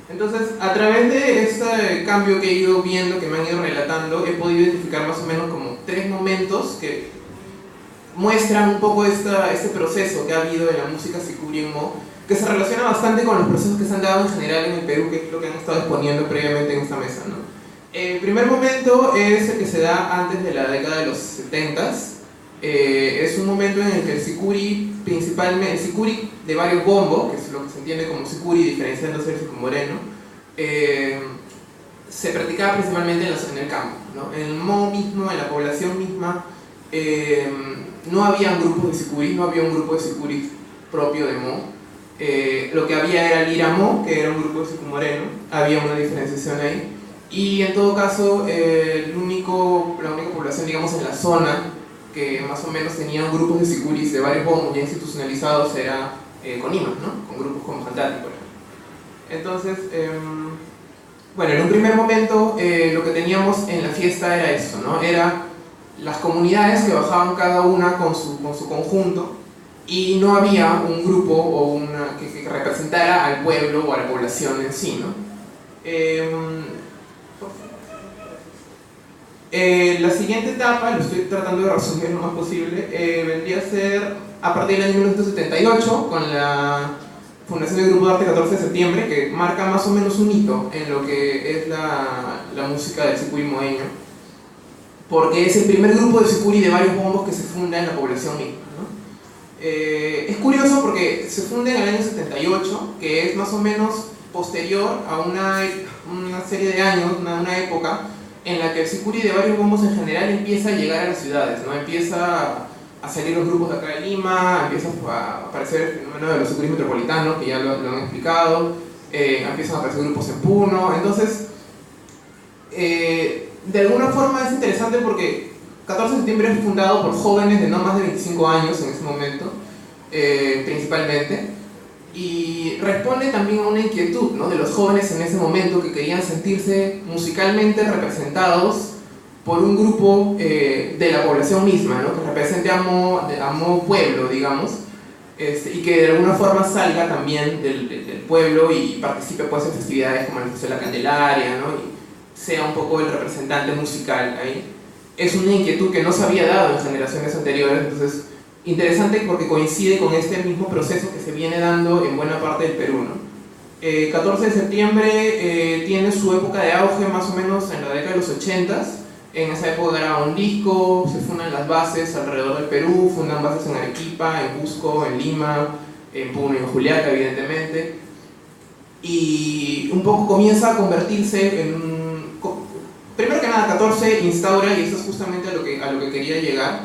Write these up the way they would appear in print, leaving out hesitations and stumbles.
Entonces, a través de este cambio que he ido viendo, que me han ido relatando, he podido identificar más o menos como 3 momentos que muestran un poco este proceso que ha habido en la música sicuri en Mo, que se relaciona bastante con los procesos que se han dado en general en el Perú, que es lo que han estado exponiendo previamente en esta mesa, ¿no? El primer momento es el que se da antes de la década de los 70s. Es un momento en el que el sicuri, principalmente el sicuri de varios bombos, que es lo que se entiende como sicuri, diferenciándose del sicumoreno, se practicaba principalmente en el campo, ¿no? En el Mo mismo, en la población misma, no había grupos de sicuri, no había un grupo de sicuri propio de Mo. Lo que había era el Iramo, que era un grupo de sicumoreno, había una diferenciación ahí. Y en todo caso, la única población, digamos, en la zona que más o menos tenían grupos de sicuris de varios bombos ya institucionalizados era Conima, ¿no? Con grupos como Jantati, por ejemplo. Entonces, bueno, en un primer momento lo que teníamos en la fiesta era eso, ¿no? Era las comunidades que bajaban cada una con su conjunto y no había un grupo o que representara al pueblo o a la población en sí, ¿no? La siguiente etapa, lo estoy tratando de resumir lo más posible, vendría a ser a partir del año 1978 con la fundación del Grupo de Arte 14 de Septiembre, que marca más o menos un hito en lo que es la música del sicuri moeño, porque es el primer grupo de sicuri de varios bombos que se funda en la población misma, ¿no? Es curioso porque se funda en el año 78, que es más o menos posterior a una serie de años, una época en la que el sicuri de varios bombos en general empieza a llegar a las ciudades, ¿no? Empieza a salir los grupos de acá de Lima, empieza a aparecer el fenómeno de los sicuris metropolitanos, que ya lo han explicado, empiezan a aparecer grupos en Puno. Entonces, de alguna forma es interesante porque 14 de septiembre es fundado por jóvenes de no más de 25 años en ese momento, principalmente, y responde también a una inquietud, ¿no? De los jóvenes en ese momento que querían sentirse musicalmente representados por un grupo de la población misma, ¿no? Que represente a Mo pueblo, digamos, y que de alguna forma salga también del pueblo y participe, pues, en festividades como la Fiesta de la Candelaria, ¿no? Y sea un poco el representante musical ahí. Es una inquietud que no se había dado en generaciones anteriores, entonces interesante porque coincide con este mismo proceso que se viene dando en buena parte del Perú, ¿no? 14 de septiembre tiene su época de auge más o menos en la década de los 80s. En esa época graba un disco, se fundan las bases alrededor del Perú, fundan bases en Arequipa, en Cusco, en Lima, en Puno y en Juliaca, evidentemente. Y un poco comienza a convertirse en primero que nada, 14 instaura, y eso es justamente a lo que quería llegar,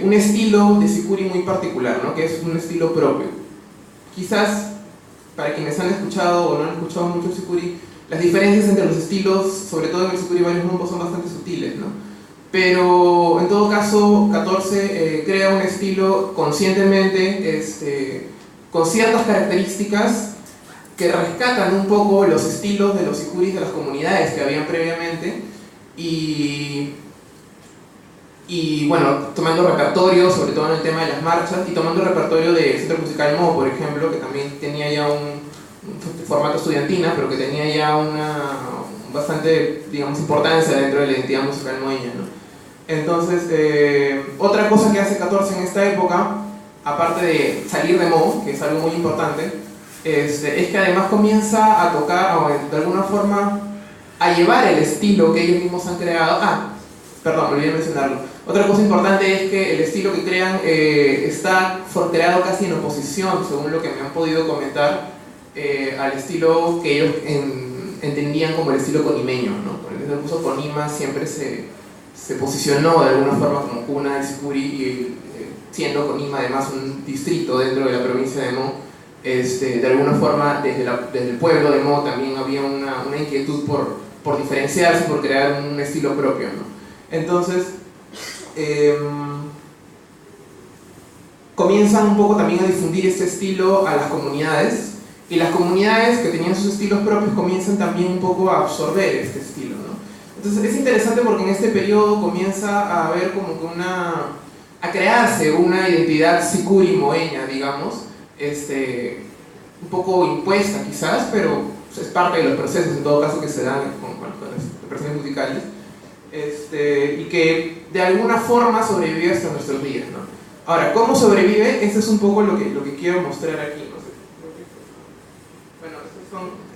un estilo de sicuri muy particular, ¿no? Que es un estilo propio. Quizás, para quienes han escuchado o no han escuchado mucho sicuri, las diferencias entre los estilos, sobre todo en el sicuri varios bombos, son bastante sutiles, ¿no? Pero en todo caso, 14 crea un estilo conscientemente, con ciertas características que rescatan un poco los estilos de los sicuris de las comunidades que habían previamente y bueno, tomando repertorio, sobre todo en el tema de las marchas, y tomando repertorio de Centro Musical Mo, por ejemplo, que también tenía ya un formato estudiantina, pero que tenía ya una bastante, digamos, importancia dentro de la identidad musical moeña, ¿no? Entonces, otra cosa que hace 14 en esta época, aparte de salir de Mo, que es algo muy importante, es que además comienza a tocar, o de alguna forma, a llevar el estilo que ellos mismos han creado. Perdón, me olvidé mencionarlo. Otra cosa importante es que el estilo que crean está creado casi en oposición, según lo que me han podido comentar, al estilo que ellos entendían como el estilo conimeño, ¿no? Por eso incluso Conima siempre se posicionó de alguna forma como cuna del sicuri, y siendo Conima además un distrito dentro de la provincia de Mo, de alguna forma desde el pueblo de Mo también había una inquietud por diferenciarse, por crear un estilo propio, ¿no? Entonces, comienzan un poco también a difundir este estilo a las comunidades, y las comunidades que tenían sus estilos propios comienzan también un poco a absorber este estilo, ¿no? Entonces es interesante porque en este periodo comienza a haber como que a crearse una identidad sicuri moeña, digamos, un poco impuesta quizás, pero es parte de los procesos en todo caso que se dan con las expresiones musicales, y que de alguna forma sobrevive hasta nuestros días, ¿no? Ahora, ¿cómo sobrevive? Ese es un poco lo que quiero mostrar aquí, no sé. Bueno,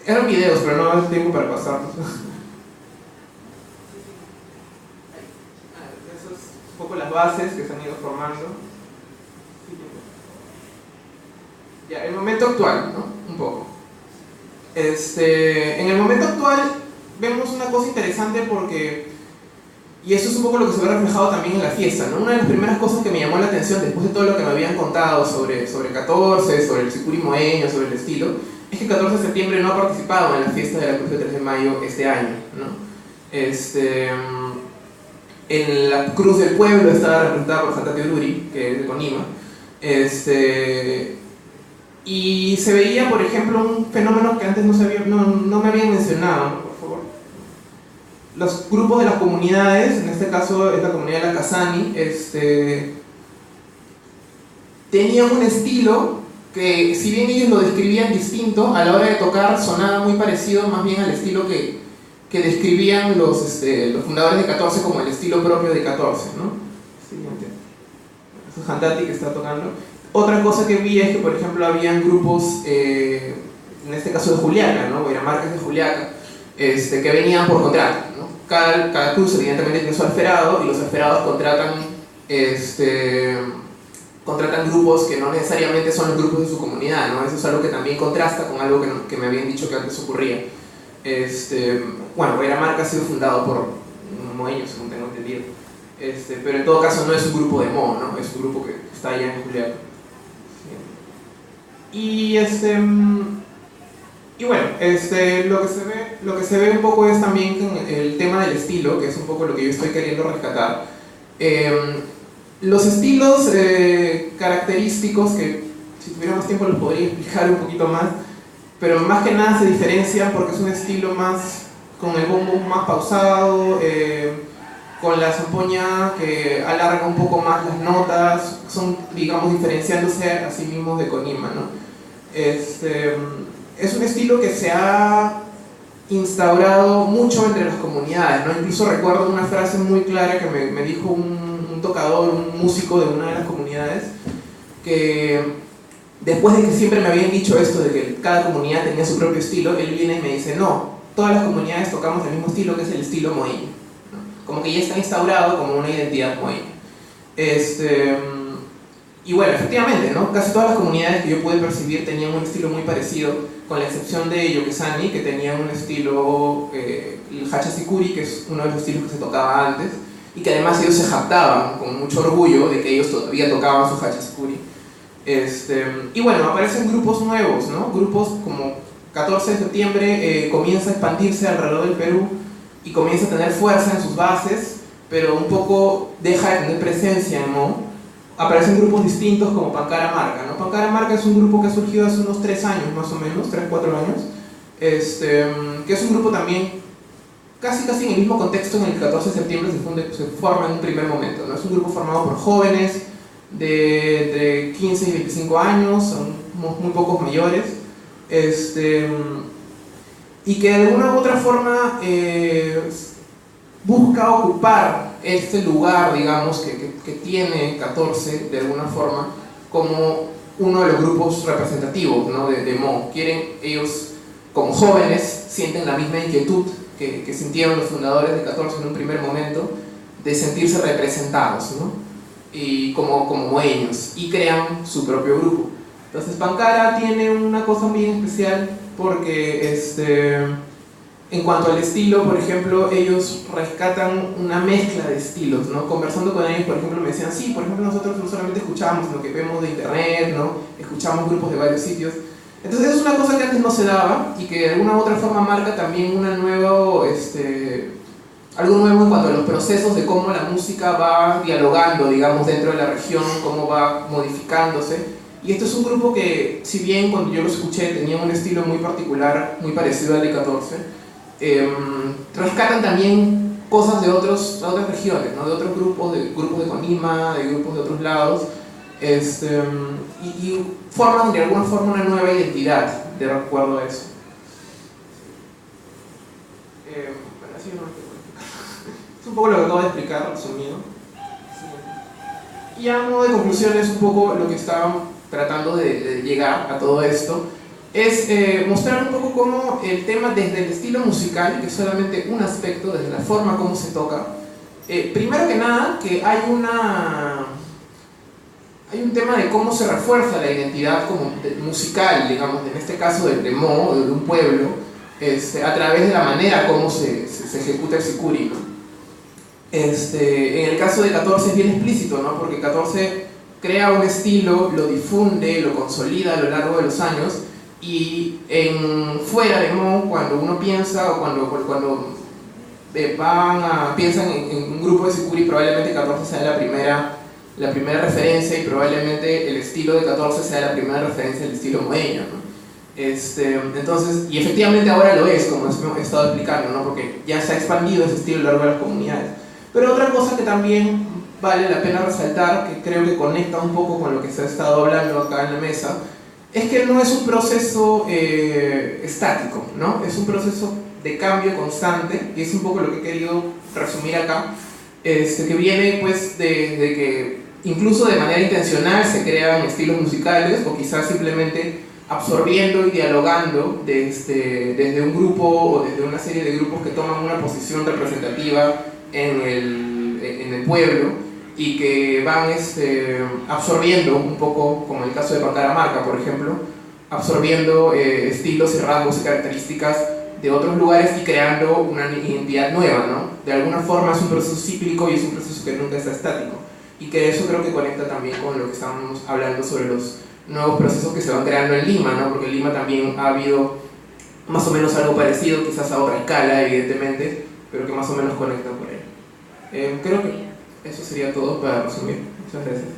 eran videos, pero no hay tiempo para pasarlos. Eso es un poco las bases que se han ido formando. Ya, el momento actual, ¿no? Un poco. En el momento actual vemos una cosa interesante porque, y eso es un poco lo que se ve reflejado también en la fiesta, ¿no? Una de las primeras cosas que me llamó la atención después de todo lo que me habían contado sobre 14, sobre el sicuri moeño, sobre el estilo, es que el 14 de septiembre no ha participado en la fiesta de la Cruz del 3 de mayo este año, ¿no? En la Cruz del Pueblo estaba representada por Santa Teodori, que es de Conima, y se veía, por ejemplo, un fenómeno que antes no me habían mencionado, ¿no? Por favor. Los grupos de las comunidades, en este caso es la comunidad de la Casani, tenían un estilo que, si bien ellos lo describían distinto, a la hora de tocar sonaba muy parecido más bien al estilo que describían los fundadores de 14 como el estilo propio de 14, ¿no? Siguiente. Eso es Handati que está tocando. Otra cosa que vi es que, por ejemplo, habían grupos, en este caso de Juliaca, ¿no? Marcas de Juliaca, que venían por contrato, ¿no? Cada cruz evidentemente tiene su alferado y los alferados contratan grupos que no necesariamente son los grupos de su comunidad, ¿no? Eso es algo que también contrasta con algo que me habían dicho que antes ocurría. Bueno, Marca ha sido fundado por moeños, según tengo entendido, pero en todo caso no es un grupo de Mo, ¿no? Es un grupo que está allá en Juliaca. Y bueno, lo que se ve un poco es también el tema del estilo, que es un poco lo que yo estoy queriendo rescatar. Los estilos característicos, que si tuviéramos tiempo los podría explicar un poquito más, pero más que nada se diferencian porque es un estilo más con el bombo más pausado, con la zampoña que alarga un poco más las notas, son, digamos, diferenciándose a sí mismos de Conima, ¿no? Es un estilo que se ha instaurado mucho entre las comunidades, ¿no? Incluso recuerdo una frase muy clara que me dijo un tocador, un músico de una de las comunidades, que después de que siempre me habían dicho esto de que cada comunidad tenía su propio estilo, él viene y me dice, no, todas las comunidades tocamos el mismo estilo, que es el estilo moeño, ¿no? Como que ya está instaurado como una identidad moeña. Y bueno, efectivamente, ¿no? Casi todas las comunidades que yo pude percibir tenían un estilo muy parecido, con la excepción de Yoquesani, que tenían un estilo, el Hachasicuri, que es uno de los estilos que se tocaba antes, y que además ellos se jactaban con mucho orgullo de que ellos todavía tocaban su Hachasicuri. Y bueno, aparecen grupos nuevos, ¿no? Grupos como 14 de septiembre comienza a expandirse alrededor del Perú y comienza a tener fuerza en sus bases, pero un poco deja de tener presencia en Mo. Aparecen grupos distintos como Pancara Marca, ¿no? Pancara Marca es un grupo que ha surgido hace unos 3 años más o menos, 3, 4 años, que es un grupo también casi en el mismo contexto en el que 14 de septiembre se forma en un primer momento, ¿no? Es un grupo formado por jóvenes de 15 y 25 años, son muy pocos mayores, y que de alguna u otra forma busca ocupar este lugar, digamos, que tiene 14 de alguna forma como uno de los grupos representativos, ¿no? de Mo. Ellos como jóvenes sienten la misma inquietud que sintieron los fundadores de 14 en un primer momento, de sentirse representados, ¿no? Y como moeños, y crean su propio grupo. Entonces Pancara tiene una cosa muy especial porque en cuanto al estilo, por ejemplo, ellos rescatan una mezcla de estilos, ¿no? Conversando con ellos, por ejemplo, me decían, sí, por ejemplo, nosotros no solamente escuchamos lo que vemos de internet, ¿no? Escuchamos grupos de varios sitios. Entonces es una cosa que antes no se daba y que de alguna u otra forma marca también algo nuevo en cuanto a los procesos de cómo la música va dialogando, digamos, dentro de la región, cómo va modificándose. Y esto es un grupo que, si bien cuando yo lo escuché tenía un estilo muy particular, muy parecido al de 14, rescatan también cosas de otras regiones, ¿no? De otros grupos de Conima, de grupos de otros lados, y forman de alguna forma una nueva identidad de acuerdo a eso. Bueno, así no me explico. Es un poco lo que acabo de explicar, resumido. Y a modo de conclusión es un poco lo que estaban tratando de llegar a todo esto, es mostrar un poco cómo el tema desde el estilo musical, que es solamente un aspecto, desde la forma como se toca, primero que nada, que hay un tema de cómo se refuerza la identidad como musical, digamos, en este caso de Mo, de un pueblo, a través de la manera como se ejecuta el sicuri, ¿no? En el caso de 14 es bien explícito, ¿no? Porque 14 crea un estilo, lo difunde, lo consolida a lo largo de los años, y fuera de Mo, cuando uno piensa o cuando piensan en un grupo de sicuri, probablemente 14 sea la primera referencia, y probablemente el estilo de 14 sea la primera referencia del estilo moeño, ¿no? Entonces, y efectivamente ahora lo es, como he estado explicando, ¿no? Porque ya se ha expandido ese estilo a lo largo de las comunidades. Pero otra cosa que también vale la pena resaltar, que creo que conecta un poco con lo que se ha estado hablando acá en la mesa, es que no es un proceso estático, ¿no? Es un proceso de cambio constante, y es un poco lo que he querido resumir acá, que viene pues de que incluso de manera intencional se crean estilos musicales, o quizás simplemente absorbiendo y dialogando desde un grupo o desde una serie de grupos que toman una posición representativa en el pueblo, y que van absorbiendo un poco, como en el caso de Pacaramarca, por ejemplo, absorbiendo estilos y rasgos y características de otros lugares y creando una identidad nueva, ¿no? De alguna forma es un proceso cíclico y es un proceso que nunca está estático, y que eso creo que conecta también con lo que estábamos hablando sobre los nuevos procesos que se van creando en Lima, ¿no? Porque en Lima también ha habido más o menos algo parecido, quizás a otra escala, evidentemente, pero que más o menos conecta por ahí. Creo que eso sería todo para resumir. Muchas gracias.